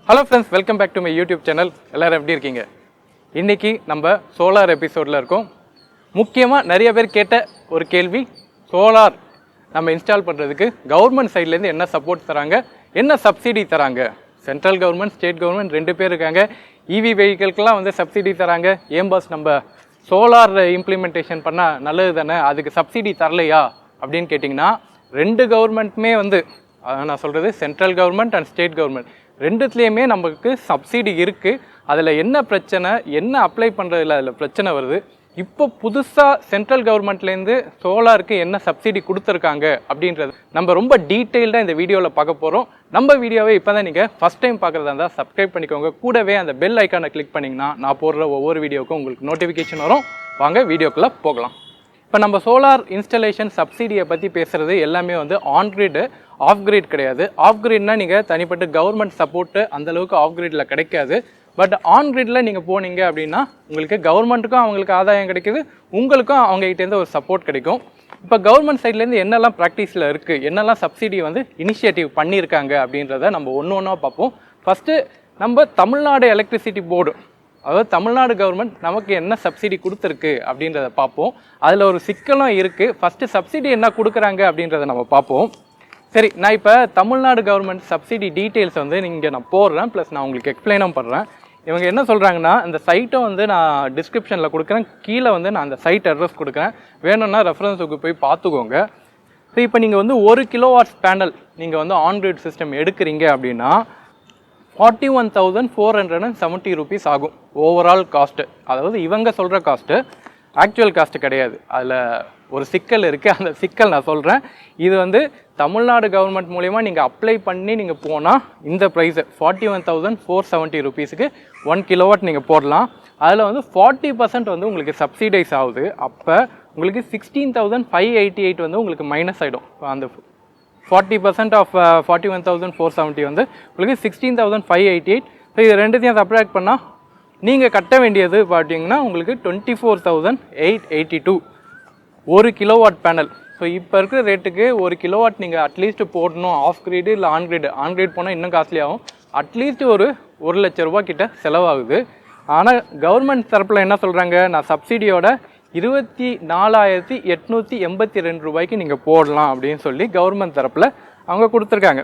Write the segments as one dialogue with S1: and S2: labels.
S1: Hello friends, welcome back to my YouTube channel. எல்லாரும் எப்படி இருக்கீங்க? இன்னைக்கு நம்ம சோலார் எபிசோட்ல இருக்கோம். முக்கியமா நிறைய பேர் கேட்ட ஒரு கேள்வி, சோலார் நம்ம இன்ஸ்டால் பண்றதுக்கு கவர்மெண்ட் சைடுல இருந்து என்ன சப்போர்ட் தராங்க, என்ன சப்சிடி தராங்க? சென்ட்ரல் கவர்மெண்ட், ஸ்டேட் கவர்மெண்ட் ரெண்டு பேர் இருக்காங்க. ஈவி வெஹிக்கிள்க்குலாம் வந்து சப்சிடி தராங்க. ஏன் பாஸ் நம்ம சோலார் இம்ப்ளிமெண்டேஷன் பண்ணா நல்லது தானே, அதுக்கு சப்சிடி தரலையா அப்படின்னு கேட்டிங்கன்னா, ரெண்டு கவர்மெண்ட்டுமே வந்து நான் சொல்கிறது central government and state government ரெண்டுத்துலேயுமே நமக்கு சப்சிடி இருக்குது. அதில் என்ன பிரச்சனை, என்ன அப்ளை பண்ணுறதுல அதில் பிரச்சனை வருது, இப்போ புதுசாக சென்ட்ரல் கவர்மெண்ட்லேருந்து சோலாருக்கு என்ன சப்சிடி கொடுத்துருக்காங்க அப்படின்றது நம்ம ரொம்ப டீட்டெயில்டாக இந்த வீடியோவில் பார்க்க போகிறோம். நம்ம வீடியோவை இப்போ தான் நீங்கள் ஃபஸ்ட் டைம் பார்க்குறதா இருந்தால் சப்ஸ்கிரைப் பண்ணிக்கோங்க. கூடவே அந்த பெல் ஐக்கானை கிளிக் பண்ணிங்கன்னா நான் போடுற ஒவ்வொரு வீடியோவுக்கும் உங்களுக்கு நோட்டிஃபிகேஷன் வரும். வாங்க வீடியோக்குள்ளே போகலாம். இப்போ நம்ம சோலார் இன்ஸ்டலேஷன் சப்சிடியை பற்றி பேசுகிறது எல்லாமே வந்து ஆன்கிரிடு, ஆஃப் கிரிட் கிடையாது. ஆஃப் கிரிட்னா நீங்கள் தனிப்பட்ட கவர்மெண்ட் சப்போர்ட்டு அந்தளவுக்கு ஆஃப் கிரிட்டில் கிடைக்காது. பட் ஆன் கிரிட்டில் நீங்கள் போனீங்க அப்படின்னா உங்களுக்கு கவர்மெண்ட்டுக்கும் அவங்களுக்கு ஆதாயம் கிடைக்குது, உங்களுக்கும் அவங்ககிட்டேருந்து ஒரு சப்போர்ட் கிடைக்கும். இப்போ கவர்மெண்ட் சைட்லேருந்து என்னெல்லாம் ப்ராக்டிஸில் இருக்குது, என்னெல்லாம் சப்சிடி வந்து இனிஷியேட்டிவ் பண்ணியிருக்காங்க அப்படின்றத நம்ம ஒன்று ஒன்றா பார்ப்போம். ஃபஸ்ட்டு நம்ம தமிழ்நாடு எலக்ட்ரிசிட்டி போர்டு, அதாவது தமிழ்நாடு கவர்மெண்ட் நமக்கு என்ன சப்சிடி கொடுத்துருக்கு அப்படின்றத பார்ப்போம். அதில் ஒரு சிக்கலும் இருக்குது. ஃபஸ்ட்டு சப்சிடி என்ன கொடுக்குறாங்க அப்படின்றத நம்ம பார்ப்போம். சரி, நான் இப்போ தமிழ்நாடு கவர்மெண்ட் சப்சிடி டீட்டெயில்ஸ் வந்து நீங்கள் நான் போடுறேன், ப்ளஸ் நான் உங்களுக்கு எக்ஸ்பிளைனும் பண்ணுறேன். இவங்க என்ன சொல்கிறாங்கன்னா, இந்த சைட்டை வந்து நான் டிஸ்கிரிப்ஷனில் கொடுக்குறேன், கீழே வந்து நான் அந்த சைட் அட்ரஸ் கொடுக்குறேன், வேணும்னா ரெஃபரன்ஸுக்கு போய் பார்த்துக்கோங்க. ஸோ இப்போ நீங்கள் வந்து 1 கிலோவாட்ஸ் பேனல் நீங்கள் வந்து ஆன்கிரிட் சிஸ்டம் எடுக்கிறீங்க அப்படின்னா 41,470 rupees ஆகும் ஓவரால் காஸ்ட்டு. அதாவது இவங்க சொல்கிற காஸ்ட்டு ஆக்சுவல் காஸ்ட்டு கிடையாது. அதில் ஒரு சிக்கல் இருக்குது, அந்த சிக்கல் நான் சொல்கிறேன். இது வந்து தமிழ்நாடு கவர்மெண்ட் மூலிமா நீங்கள் அப்ளை பண்ணி நீங்கள் போனால் இந்த ப்ரைஸு 41,470 rupeesக்கு 1 கிலோவாட் நீங்கள் போடலாம். அதில் வந்து 40% வந்து உங்களுக்கு சப்சிடைஸ் ஆகுது. அப்போ உங்களுக்கு 16,588 வந்து உங்களுக்கு மைனஸ் ஆகிடும். அந்த 40% ஆஃப் 41,470 வந்து உங்களுக்கு 16,588. ஸோ இது ரெண்டுத்தையும் சப்ராக்ட் பண்ணால் நீங்கள் கட்ட வேண்டியது பார்த்தீங்கன்னா உங்களுக்கு 24,882 1 கிலோவாட் பேனல். ஸோ இப்போ இருக்கிற ரேட்டுக்கு 1 கிலோவாட் நீங்கள் அட்லீஸ்ட் போடணும். ஆஃப் கிரிடு இல்லை ஆன்கிரிடு, ஆன்கிரிட் போனால் இன்னும் காஸ்ட்லி ஆகும். அட்லீஸ்ட் ஒரு 1 லட்ச ரூபா கிட்ட செலவாகுது. ஆனால் கவர்மெண்ட் தரப்பில் என்ன சொல்கிறாங்க, நான் சப்சிடியோட 24,882 ரூபாய்க்கு நீங்கள் போடலாம் அப்படின்னு சொல்லி கவர்மெண்ட் தரப்பில் அவங்க கொடுத்துருக்காங்க.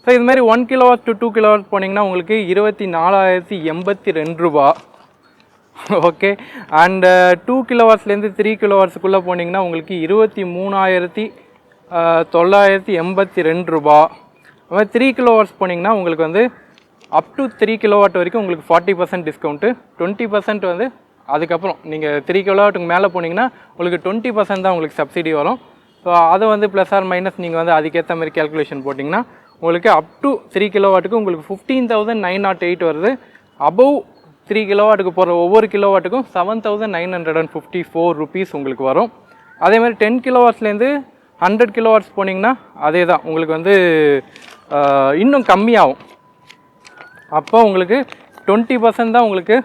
S1: ஸோ இது மாதிரி 1 கிலோவாட் டு 2 கிலோவாட் போனீங்கன்னா உங்களுக்கு 24,082 ரூபா. ஓகே, அண்டு 2 கிலோவாட்ஸ்லேருந்து 3 கிலோவாட்ஸுக்குள்ளே போனீங்கன்னா உங்களுக்கு 23,982 ரூபா. அது மாதிரி 3 கிலோவாட்ஸ் போனீங்கன்னா உங்களுக்கு வந்து அப் டு 3 கிலோவாட் வரைக்கும் உங்களுக்கு 40% டிஸ்கவுண்ட்டு, 20% வந்து அதுக்கப்புறம் நீங்கள் 3 கிலோவாட்டுக்கு மேலே போனீங்கன்னா உங்களுக்கு 20% தான் உங்களுக்கு சப்சிடி வரும். ஸோ அதை வந்து ப்ளஸ் ஆர் மைனஸ் நீங்கள் வந்து அதுக்கேற்ற மாதிரி கேல்குலேஷன் போட்டிங்கன்னா உங்களுக்கு அப் டு 3 கிலோவாட்டுக்கு உங்களுக்கு 15,908 வருது. அபவ் 3 கிலோவாட்டுக்கு போகிற ஒவ்வொரு கிலோவாட்டுக்கும் 7,954 rupees உங்களுக்கு வரும். அதே மாதிரி 10 கிலோவாட்ஸ்லேருந்து 100 கிலோவாட்ஸ் போனீங்கன்னா அதே தான் உங்களுக்கு வந்து இன்னும் கம்மியாகும். அப்போ உங்களுக்கு 20% தான் உங்களுக்கு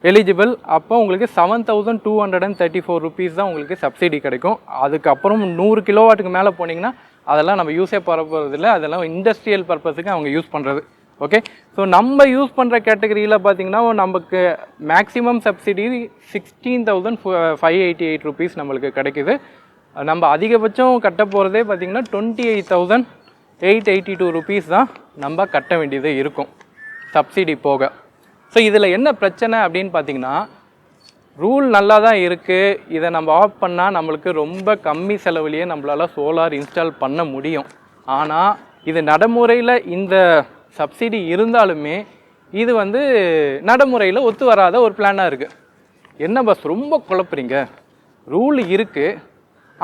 S1: எலிஜிபிள். அப்போ உங்களுக்கு 7,234 rupees தான் உங்களுக்கு சப்சிடி கிடைக்கும். அதுக்கப்புறம் 100 கிலோவாட்டுக்கு மேலே போனீங்கன்னா அதெல்லாம் நம்ம யூஸே போகிறதில்ல, அதெல்லாம் இண்டஸ்ட்ரியல் பர்பஸுக்கு அவங்க யூஸ் பண்ணுறது. ஓகே, ஸோ நம்ம யூஸ் பண்ணுற கேட்டகரியில் பார்த்திங்கன்னா நமக்கு மேக்ஸிமம் சப்சிடி 16,588 rupees நம்மளுக்கு கிடைக்குது. நம்ம அதிகபட்சம் கட்ட போகிறதே பார்த்திங்கன்னா 28,882 rupees தான் நம்ம கட்ட வேண்டியது இருக்கும் சப்சிடி போக. ஸோ இதில் என்ன பிரச்சனை அப்படின்னு பார்த்தீங்கன்னா, ரூல் நல்லா தான் இருக்குது, இதை நம்ம ஆஃப் பண்ணால் நம்மளுக்கு ரொம்ப கம்மி செலவுலேயே நம்மளால் சோலார் இன்ஸ்டால் பண்ண முடியும். ஆனால் இது நடைமுறையில் இந்த சப்சிடி இருந்தாலுமே இது வந்து நடைமுறையில் ஒத்து வராத ஒரு பிளானாக இருக்குது. என்ன பஸ் ரொம்ப குழப்புறீங்க, ரூல் இருக்குது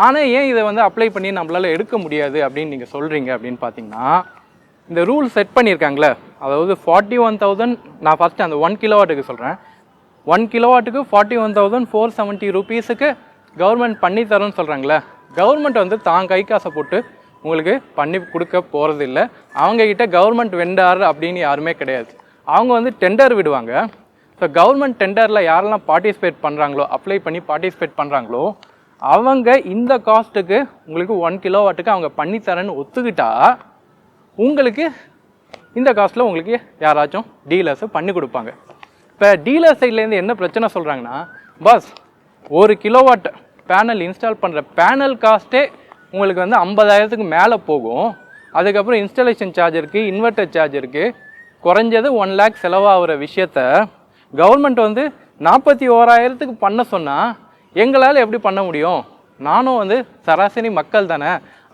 S1: ஆனால் ஏன் இதை வந்து அப்ளை பண்ணி நம்மளால் எடுக்க முடியாது அப்படின்னு நீங்கள் சொல்கிறீங்க அப்படின்னு பார்த்தீங்கன்னா, இந்த ரூல் செட் பண்ணியிருக்காங்களே, அதாவது 41,000, நான் ஃபஸ்ட்டு அந்த 1 கிலோவாட்டுக்கு சொல்கிறேன். 1 கிலோவாட்டுக்கு 41,470 rupeesக்கு கவர்மெண்ட் பண்ணி தரோன்னு சொல்கிறாங்களே, கவர்மெண்ட் வந்து தான் கை காசை போட்டு உங்களுக்கு பண்ணி கொடுக்க போகிறது இல்லை. அவங்கக்கிட்ட கவர்மெண்ட் வெண்டார் அப்படின்னு யாருமே கிடையாது. அவங்க வந்து டெண்டர் விடுவாங்க. ஸோ கவர்மெண்ட் டெண்டரில் யாரெல்லாம் பார்ட்டிசிபேட் பண்ணுறாங்களோ, அப்ளை பண்ணி பார்ட்டிசிபேட் பண்ணுறாங்களோ, அவங்க இந்த காஸ்ட்டுக்கு உங்களுக்கு 1 கிலோவாட்டுக்கு அவங்க பண்ணித்தரேன்னு ஒத்துக்கிட்டா உங்களுக்கு இந்த காஸ்ட்டில் உங்களுக்கு யாராச்சும் டீலர்ஸு பண்ணி கொடுப்பாங்க. இப்போ டீலர் சைட்லேருந்து என்ன பிரச்சனை சொல்கிறாங்கன்னா, பாஸ் 1 கிலோவாட் பேனல் இன்ஸ்டால் பண்ணுற பேனல் காஸ்ட்டே உங்களுக்கு வந்து 50,000க்கு மேலே போகும். அதுக்கப்புறம் இன்ஸ்டாலேஷன் சார்ஜ் இருக்குது, இன்வெர்டர் சார்ஜ் இருக்குது. குறைஞ்சது 1 lakh செலவாகிற விஷயத்த கவர்மெண்ட் வந்து 41,000க்கு பண்ண சொன்னால் எங்களால் எப்படி பண்ண முடியும்? நானும் வந்து சராசரி மக்கள் தானே.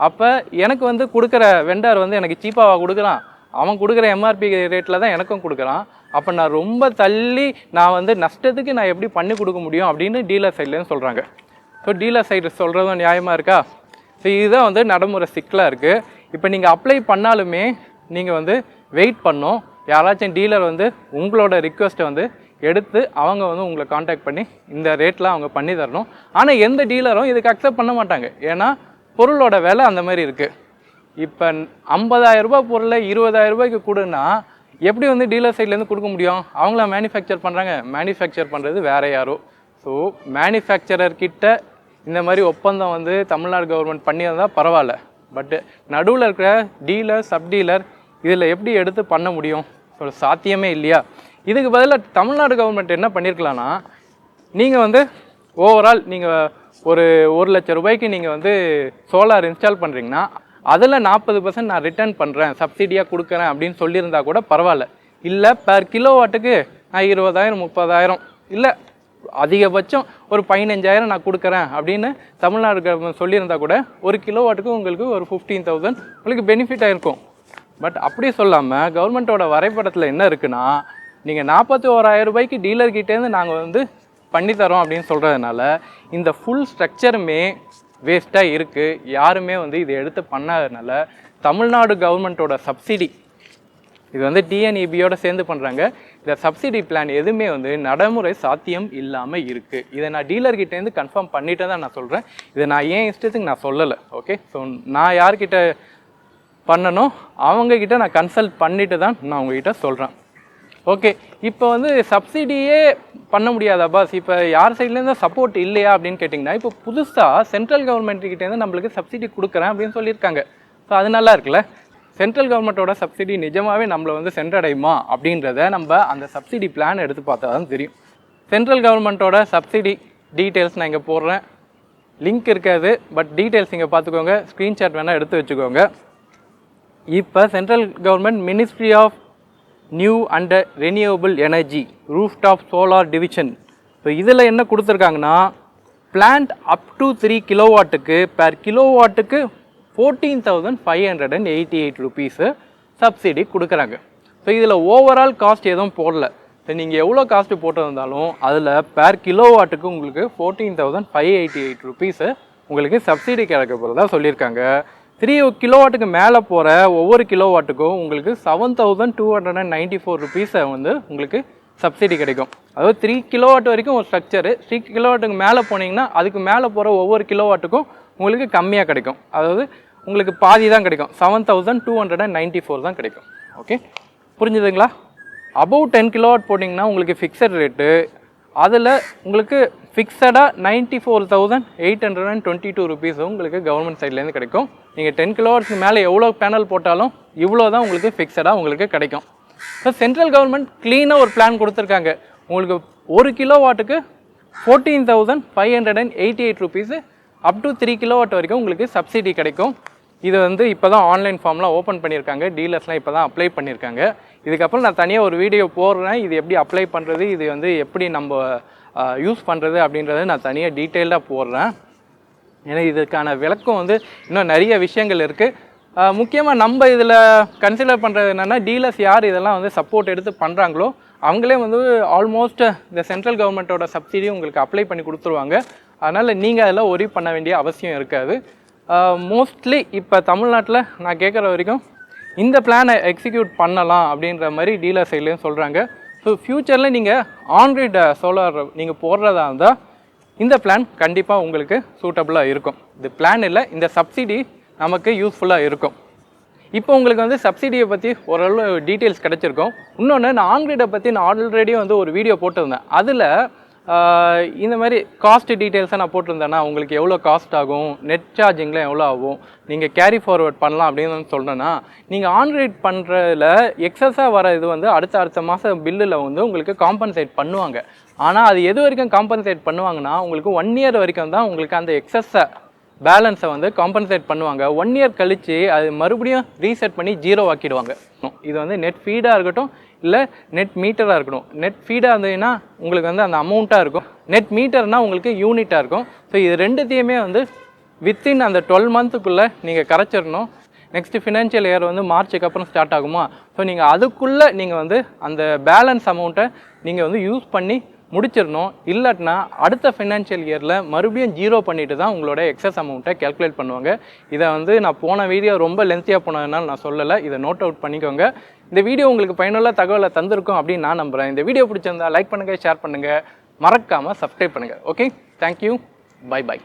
S1: அப்போ எனக்கு வந்து கொடுக்குற வெண்டர் வந்து எனக்கு சீப்பாக கொடுக்குறான், அவன் கொடுக்குற எம்ஆர்பி ரேட்டில் தான் எனக்கும் கொடுக்குறான். அப்போ நான் ரொம்ப தள்ளி நான் வந்து நஷ்டத்துக்கு நான் எப்படி பண்ணி கொடுக்க முடியும் அப்படின்னு டீலர் சைட்லேருந்து சொல்கிறாங்க. ஸோ டீலர் சைடு சொல்கிறதும் நியாயமாக இருக்கா? ஸோ இதுதான் வந்து நடைமுறை சிக்கலாக இருக்குது. இப்போ நீங்கள் அப்ளை பண்ணாலுமே நீங்கள் வந்து வெயிட் பண்ணோம். யாராச்சும் டீலர் வந்து உங்களோட ரிக்வெஸ்ட்டை வந்து எடுத்து அவங்க வந்து உங்களை காண்டாக்ட் பண்ணி இந்த ரேட்டில் அவங்க பண்ணி தரணும். ஆனால் எந்த டீலரும் இதுக்கு அக்செப்ட் பண்ண மாட்டாங்க. ஏன்னா பொருளோட விலை அந்த மாதிரி இருக்குது. இப்போ 50,000 ரூபாய் பொருளை 20,000 ரூபாய்க்கு கொடுன்னா எப்படி வந்து டீலர் சைட்லேருந்து கொடுக்க முடியும்? அவங்கள மேனுஃபேக்சர் பண்ணுறாங்க, மேனுஃபேக்சர் பண்ணுறது வேறு யாரோ. ஸோ மேனுஃபேக்சரர்கிட்ட இந்த மாதிரி ஒப்பந்தம் வந்து தமிழ்நாடு கவர்மெண்ட் பண்ணியிருந்தால் பரவாயில்ல. பட்டு நடுவில் இருக்கிற டீலர், சப் டீலர் இதில் எப்படி எடுத்து பண்ண முடியும்? ஸோ சாத்தியமே இல்லையா? இதுக்கு பதிலாக தமிழ்நாடு கவர்மெண்ட் என்ன பண்ணியிருக்கலான்னா, நீங்கள் வந்து ஓவரால் நீங்கள் ஒரு 1,00,000 ரூபாய்க்கு நீங்கள் வந்து சோலார் இன்ஸ்டால் பண்ணுறீங்கன்னா அதில் 40% நான் ரிட்டர்ன் பண்ணுறேன், சப்சிடியாக கொடுக்குறேன் அப்படின்னு சொல்லியிருந்தா கூட பரவாயில்ல. இல்லை பெர் கிலோவாட்டுக்கு நான் 20,000 30,000 இல்லை அதிகபட்சம் ஒரு 15,000 நான் கொடுக்குறேன் அப்படின்னு தமிழ்நாடு கவர்மெண்ட் சொல்லியிருந்தா கூட 1 கிலோவாட்டுக்கு உங்களுக்கு ஒரு 15,000 உங்களுக்கு பெனிஃபிட் ஆகிருக்கும். பட் அப்படி சொல்லாமல் கவர்மெண்ட்டோட வரைபடத்தில் என்ன இருக்குன்னா, நீங்கள் 41,000 ரூபாய்க்கு டீலர்கிட்டேருந்து நாங்கள் வந்து பண்ணித்தரோம் அப்படின்னு சொல்கிறதுனால இந்த ஃபுல் ஸ்ட்ரக்சருமே வேஸ்ட்டாக இருக்குது. யாருமே வந்து இதை எடுத்து பண்ணாததுனால தமிழ்நாடு கவர்மெண்ட்டோட சப்சிடி இது வந்து டிஎன்இபியோட சேர்ந்து பண்ணுறாங்க. இந்த சப்சிடி பிளான் எதுவுமே வந்து நடைமுறை சாத்தியம் இல்லாமல் இருக்குது. இதை நான் டீலர்கிட்டேருந்து கன்ஃபார்ம் பண்ணிட்டு தான் நான் சொல்கிறேன். இதை நான் ஏன் இஷ்டத்துக்கு நான் சொல்லலை. ஓகே, ஸோ நான் யார்கிட்ட பண்ணணும் அவங்கக்கிட்ட நான் கன்சல்ட் பண்ணிட்டு தான் நான் உங்ககிட்ட சொல்கிறேன். ஓகே, இப்போ வந்து சப்சிடியே பண்ண முடியாதா பாஸ்? இப்போ யார் சைட்லேருந்து சப்போர்ட் இல்லையா அப்படின்னு கேட்டிங்கன்னா, இப்போ புதுசாக சென்ட்ரல் கவர்மெண்ட்டுக்கிட்டேருந்து நம்மளுக்கு சப்சிடி கொடுக்குறேன் அப்படின்னு சொல்லியிருக்காங்க. ஸோ அது நல்லா இருக்குல்ல. சென்ட்ரல் கவர்மெண்ட்டோட சப்சிடி நிஜமாகவே நம்மளை வந்து சென்றடையுமா அப்படின்றத நம்ம அந்த சப்சிடி பிளான் எடுத்து பார்த்தா தான் தெரியும். சென்ட்ரல் கவர்மெண்ட்டோட சப்சிடி டீட்டெயில்ஸ் நான் இங்கே போடுறேன், லிங்க் இருக்காது. பட் டீட்டெயில்ஸ் இங்கே பார்த்துக்கோங்க, ஸ்க்ரீன்ஷாட் வேணால் எடுத்து வச்சுக்கோங்க. இப்போ central government ministry of new and renewable energy rooftop solar division. So இதில் என்ன கொடுத்துருக்காங்கன்னா, பிளான்ட் அப் டு 3 கிலோவாட்டுக்கு பெர் கிலோவாட்டுக்கு 14,588 ருபீஸு சப்சிடி கொடுக்குறாங்க. ஸோ இதில் ஓவரால் காஸ்ட் எதுவும் போடல. ஸோ நீங்கள் எவ்வளோ காஸ்ட்டு போட்டிருந்தாலும் அதில் பெர் கிலோவாட்டுக்கு உங்களுக்கு 14,588 ருபீஸு உங்களுக்கு சப்சிடி கிடைக்க போகிறதா சொல்லியிருக்காங்க. 3 கிலோவாட்டுக்கு மேலே போகிற ஒவ்வொரு கிலோவாட்டுக்கும் உங்களுக்கு 7,294 ருபீஸை வந்து உங்களுக்கு சப்சிடி கிடைக்கும். அதாவது 3 கிலோவாட் வரைக்கும் ஒரு ஸ்ட்ரக்சரு, 3 கிலோவாட்டுக்கு மேலே போனீங்கன்னா அதுக்கு மேலே போகிற ஒவ்வொரு கிலோவாட்டுக்கும் உங்களுக்கு கம்மியாக கிடைக்கும். அதாவது உங்களுக்கு பாதி தான் கிடைக்கும், 7,294 தான் கிடைக்கும். ஓகே, புரிஞ்சுதுங்களா? அபவ் 10 கிலோவாட் போட்டிங்கன்னா உங்களுக்கு ஃபிக்ஸட் ரேட்டு, அதில் உங்களுக்கு ஃபிக்ஸடாக 94,822 ருபீஸும் உங்களுக்கு கவர்மெண்ட் சைட்லேருந்து கிடைக்கும். நீங்கள் 10 கிலோவாட்ஸ்க்கு மேலே எவ்வளோ பேனல் போட்டாலும் இவ்வளோ தான் உங்களுக்கு ஃபிக்ஸடாக உங்களுக்கு கிடைக்கும். ஸோ சென்ட்ரல் கவர்மெண்ட் க்ளீனாக ஒரு பிளான் கொடுத்துருக்காங்க. உங்களுக்கு 1 கிலோவாட்டுக்கு 14,588 ருபீஸு அப் டு 3 கிலோவாட் வரைக்கும் உங்களுக்கு சப்சிடி கிடைக்கும். இது வந்து இப்போ தான் ஆன்லைன் ஃபார்ம்லாம் ஓப்பன் பண்ணியிருக்காங்க, டீலர்ஸ்லாம் இப்போ தான் அப்ளை பண்ணியிருக்காங்க. இதுக்கப்புறம் நான் தனியாக ஒரு வீடியோ போடுறேன், இது எப்படி அப்ளை பண்ணுறது, இது வந்து எப்படி நம்ம யூஸ் பண்ணுறது அப்படின்றத நான் தனியாக டீட்டெயிலாக போடுறேன். ஏன்னா இதுக்கான விளக்கம் வந்து இன்னும் நிறைய விஷயங்கள் இருக்குது. முக்கியமாக நம்ம இதில் கன்சிடர் பண்ணுறது என்னென்னா, டீலர்ஸ் யார் இதெல்லாம் வந்து சப்போர்ட் எடுத்து பண்ணுறாங்களோ அவங்களே வந்து ஆல்மோஸ்ட் இந்த சென்ட்ரல் கவர்மெண்ட்டோட சப்சிடி உங்களுக்கு அப்ளை பண்ணி கொடுத்துருவாங்க. அதனால் நீங்கள் அதில் ஒரி பண்ண வேண்டிய அவசியம் இருக்காது. மோஸ்ட்லி இப்போ தமிழ்நாட்டில் நான் கேட்குற வரைக்கும் இந்த பிளானை எக்ஸிக்யூட் பண்ணலாம் அப்படின்ற மாதிரி டீலர் சைட்லேயும் சொல்கிறாங்க. ஸோ ஃப்யூச்சரில் நீங்கள் ஆன்கிரிட் சோலார் நீங்கள் போடுறதா இருந்தால் இந்த பிளான் கண்டிப்பாக உங்களுக்கு சூட்டபுளாக இருக்கும். இது பிளான் இல்லை, இந்த சப்சிடி நமக்கு யூஸ்ஃபுல்லாக இருக்கும். இப்போ உங்களுக்கு வந்து சப்சிடியை பற்றி ஓரளவு டீட்டெயில்ஸ் கிடச்சிருக்கும். இன்னொன்று, நான் ஆன்கிரிடை பற்றி நான் ஆல்ரெடி வந்து ஒரு வீடியோ போட்டிருந்தேன். அதில் இந்த மாதிரி காஸ்ட் டீட்டெயில்ஸை நான் போட்டிருந்தேன்னா உங்களுக்கு எவ்வளோ காஸ்ட் ஆகும், நெட் சார்ஜிங்கில் எவ்வளோ ஆகும், நீங்கள் கேரி ஃபார்வர்ட் பண்ணலாம் அப்படின்னு சொல்கிறேன்னா, நீங்கள் ஆன்ரைட் பண்ணுறதுல எக்ஸஸாக வர இது வந்து அடுத்த மாதம் பில்லில் வந்து உங்களுக்கு காம்பன்சேட் பண்ணுவாங்க. ஆனால் அது எது வரைக்கும் காம்பன்சேட் பண்ணுவாங்கன்னா, உங்களுக்கு 1 இயர் வரைக்கும் தான் உங்களுக்கு அந்த எக்ஸஸை பேலன்ஸை வந்து காம்பன்சேட் பண்ணுவாங்க. 1 இயர் கழித்து அது மறுபடியும் ரீசெட் பண்ணி 0 ஆக்கிடுவாங்க. இது வந்து நெட் ஃபீடாக இருக்கட்டும், இல்லை நெட் மீட்டராக இருக்கட்டும். நெட் ஃபீடாக இருந்ததுன்னா உங்களுக்கு வந்து அந்த அமௌண்ட்டாக இருக்கும், நெட் மீட்டர்னால் உங்களுக்கு யூனிட்டாக இருக்கும். ஸோ இது ரெண்டுத்தையுமே வந்து வித்தின் அந்த 12 மந்த்துக்குள்ளே நீங்கள் கரைச்சிடணும். நெக்ஸ்ட்டு ஃபினான்ஷியல் இயர் வந்து மார்ச்சுக்கு அப்புறம் ஸ்டார்ட் ஆகுமா, ஸோ நீங்கள் அதுக்குள்ளே நீங்கள் வந்து அந்த பேலன்ஸ் அமௌண்ட்டை நீங்கள் வந்து யூஸ் பண்ணி முடிச்சிடணும். இல்லாட்டினா அடுத்த ஃபினான்ஷியல் இயரில் மறுபடியும் 0 பண்ணிட்டு தான் உங்களோட எக்ஸஸ் அமௌண்ட்டை கேல்குலேட் பண்ணுவாங்க. இதை வந்து நான் போன வீடியோ ரொம்ப லென்த்தியாக போனதுனால நான் சொல்லலை, இதை நோட் அவுட் பண்ணிக்கோங்க. இந்த வீடியோ உங்களுக்கு பயனுள்ள தகவலை தந்திருக்கும் அப்படின்னு நான் நம்புகிறேன். இந்த வீடியோ பிடிச்சிருந்தா லைக் பண்ணுங்கள், ஷேர் பண்ணுங்கள், மறக்காமல் சப்ஸ்கிரைப் பண்ணுங்கள். Okay, thank you, bye bye.